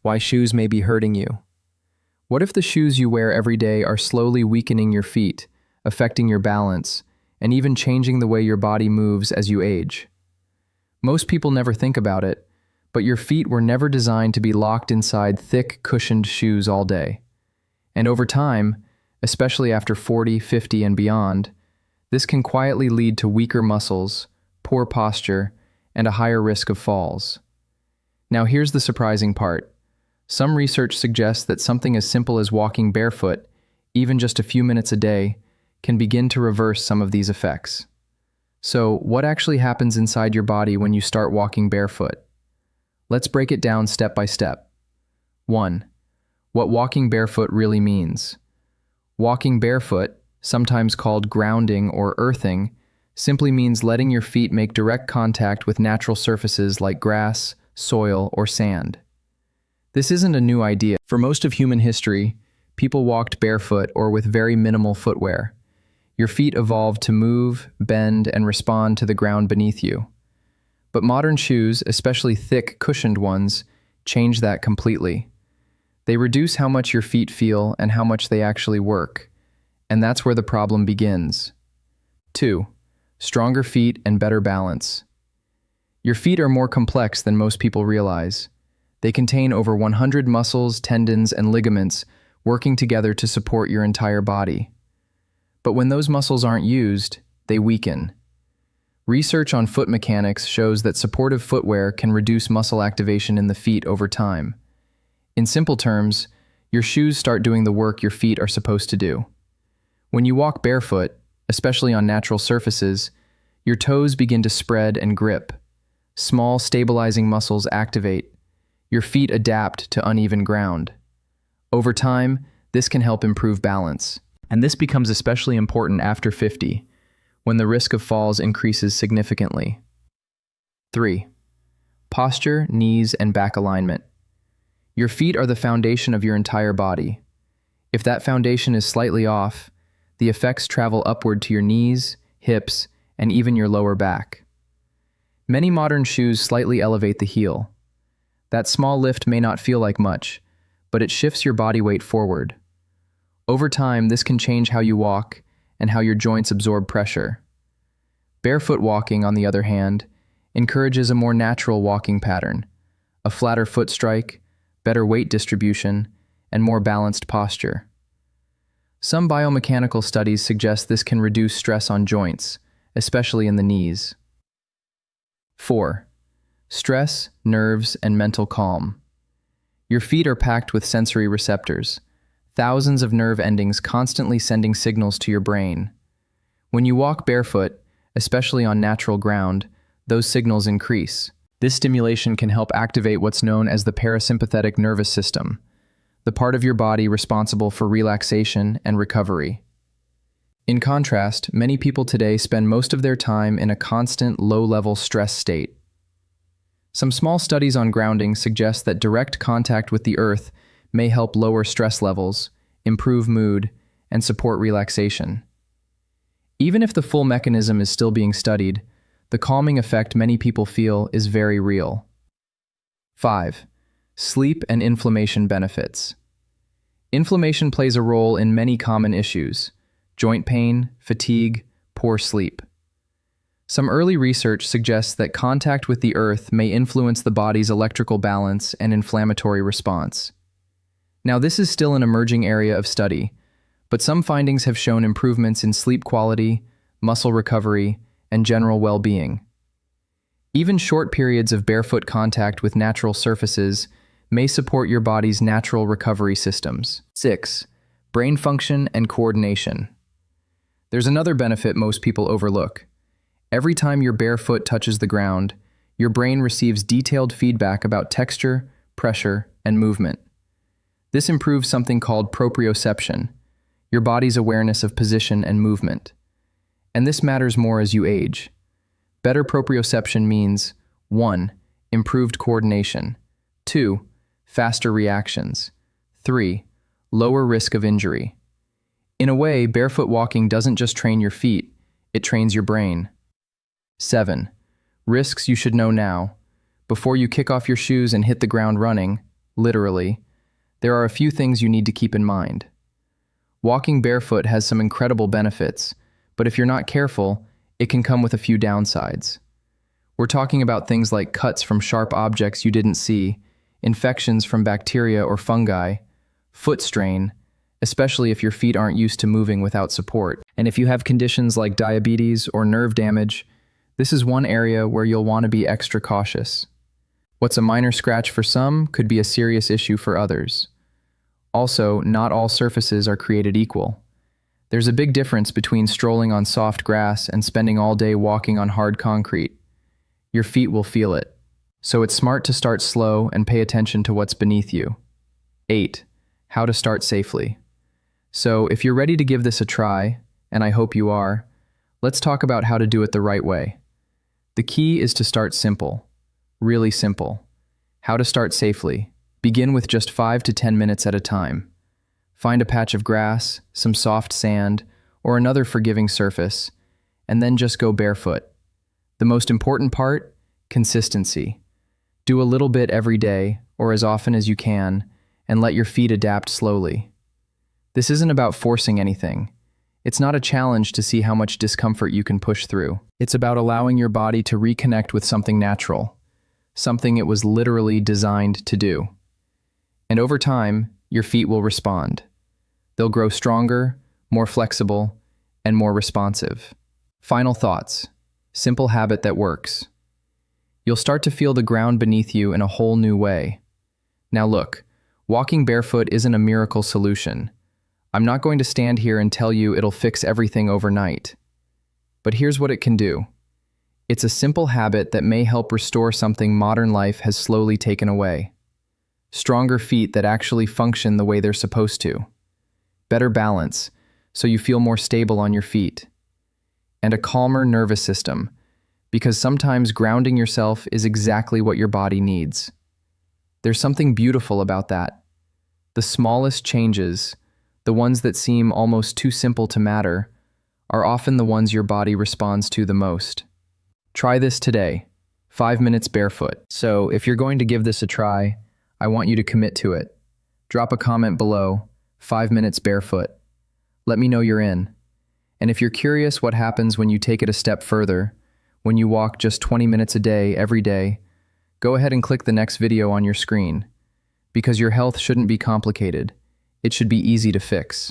Why shoes may be hurting you. What if the shoes you wear every day are slowly weakening your feet, affecting your balance, and even changing the way your body moves as you age? Most people never think about it, but your feet were never designed to be locked inside thick, cushioned shoes all day. And over time, especially after 40, 50, and beyond, this can quietly lead to weaker muscles, poor posture, and a higher risk of falls. Now here's the surprising part. Some research suggests that something as simple as walking barefoot, even just a few minutes a day, can begin to reverse some of these effects. So, what actually happens inside your body when you start walking barefoot? Let's break it down step by step. 1. What walking barefoot really means. Walking barefoot, sometimes called grounding or earthing, simply means letting your feet make direct contact with natural surfaces like grass, soil, or sand. This isn't a new idea. For most of human history, people walked barefoot or with very minimal footwear. Your feet evolved to move, bend, and respond to the ground beneath you. But modern shoes, especially thick, cushioned ones, change that completely. They reduce how much your feet feel and how much they actually work. And that's where the problem begins. 2. Stronger feet and better balance. Your feet are more complex than most people realize. They contain over 100 muscles, tendons, and ligaments working together to support your entire body. But when those muscles aren't used, they weaken. Research on foot mechanics shows that supportive footwear can reduce muscle activation in the feet over time. In simple terms, your shoes start doing the work your feet are supposed to do. When you walk barefoot, especially on natural surfaces, your toes begin to spread and grip. Small, stabilizing muscles activate. Your feet adapt to uneven ground. Over time, this can help improve balance. And this becomes especially important after 50, when the risk of falls increases significantly. 3. Posture, knees, and back alignment. Your feet are the foundation of your entire body. If that foundation is slightly off, the effects travel upward to your knees, hips, and even your lower back. Many modern shoes slightly elevate the heel. That small lift may not feel like much, but it shifts your body weight forward. Over time, this can change how you walk and how your joints absorb pressure. Barefoot walking, on the other hand, encourages a more natural walking pattern, a flatter foot strike, better weight distribution, and more balanced posture. Some biomechanical studies suggest this can reduce stress on joints, especially in the knees. 4. Stress, nerves, and mental calm. Your feet are packed with sensory receptors, thousands of nerve endings constantly sending signals to your brain. When you walk barefoot, especially on natural ground, those signals increase. This stimulation can help activate what's known as the parasympathetic nervous system, the part of your body responsible for relaxation and recovery. In contrast, many people today spend most of their time in a constant, low-level stress state. Some small studies on grounding suggest that direct contact with the earth may help lower stress levels, improve mood, and support relaxation. Even if the full mechanism is still being studied, the calming effect many people feel is very real. 5. Sleep and inflammation benefits. Inflammation plays a role in many common issues: joint pain, fatigue, poor sleep. Some early research suggests that contact with the earth may influence the body's electrical balance and inflammatory response. Now, this is still an emerging area of study, but some findings have shown improvements in sleep quality, muscle recovery, and general well-being. Even short periods of barefoot contact with natural surfaces may support your body's natural recovery systems. 6. Brain function and coordination. There's another benefit most people overlook. Every time your bare foot touches the ground, your brain receives detailed feedback about texture, pressure, and movement. This improves something called proprioception, your body's awareness of position and movement. And this matters more as you age. Better proprioception means 1. Improved coordination, 2. Faster reactions, 3. Lower risk of injury. In a way, barefoot walking doesn't just train your feet, it trains your brain. 7. Risks you should know now. Before you kick off your shoes and hit the ground running, literally, there are a few things you need to keep in mind. Walking barefoot has some incredible benefits, but if you're not careful, it can come with a few downsides. We're talking about things like cuts from sharp objects you didn't see, infections from bacteria or fungi, foot strain, especially if your feet aren't used to moving without support. And if you have conditions like diabetes or nerve damage, this is one area where you'll want to be extra cautious. What's a minor scratch for some could be a serious issue for others. Also, not all surfaces are created equal. There's a big difference between strolling on soft grass and spending all day walking on hard concrete. Your feet will feel it. So it's smart to start slow and pay attention to what's beneath you. 8. How to start safely. So if you're ready to give this a try, and I hope you are, let's talk about how to do it the right way. The key is to start simple. Really simple. How to start safely. Begin with just 5 to 10 minutes at a time. Find a patch of grass, some soft sand, or another forgiving surface, and then just go barefoot. The most important part? Consistency. Do a little bit every day, or as often as you can, and let your feet adapt slowly. This isn't about forcing anything. It's not a challenge to see how much discomfort you can push through. It's about allowing your body to reconnect with something natural, something it was literally designed to do. And over time, your feet will respond. They'll grow stronger, more flexible, and more responsive. Final thoughts. Simple habit that works. You'll start to feel the ground beneath you in a whole new way. Now look, walking barefoot isn't a miracle solution. I'm not going to stand here and tell you it'll fix everything overnight. But here's what it can do. It's a simple habit that may help restore something modern life has slowly taken away. Stronger feet that actually function the way they're supposed to. Better balance, so you feel more stable on your feet. And a calmer nervous system, because sometimes grounding yourself is exactly what your body needs. There's something beautiful about that. The smallest changes, the ones that seem almost too simple to matter, are often the ones your body responds to the most. Try this today. 5 minutes barefoot. So if you're going to give this a try, I want you to commit to it. Drop a comment below, 5 minutes barefoot. Let me know you're in. And if you're curious what happens when you take it a step further, when you walk just 20 minutes a day, every day, go ahead and click the next video on your screen. Because your health shouldn't be complicated. It should be easy to fix.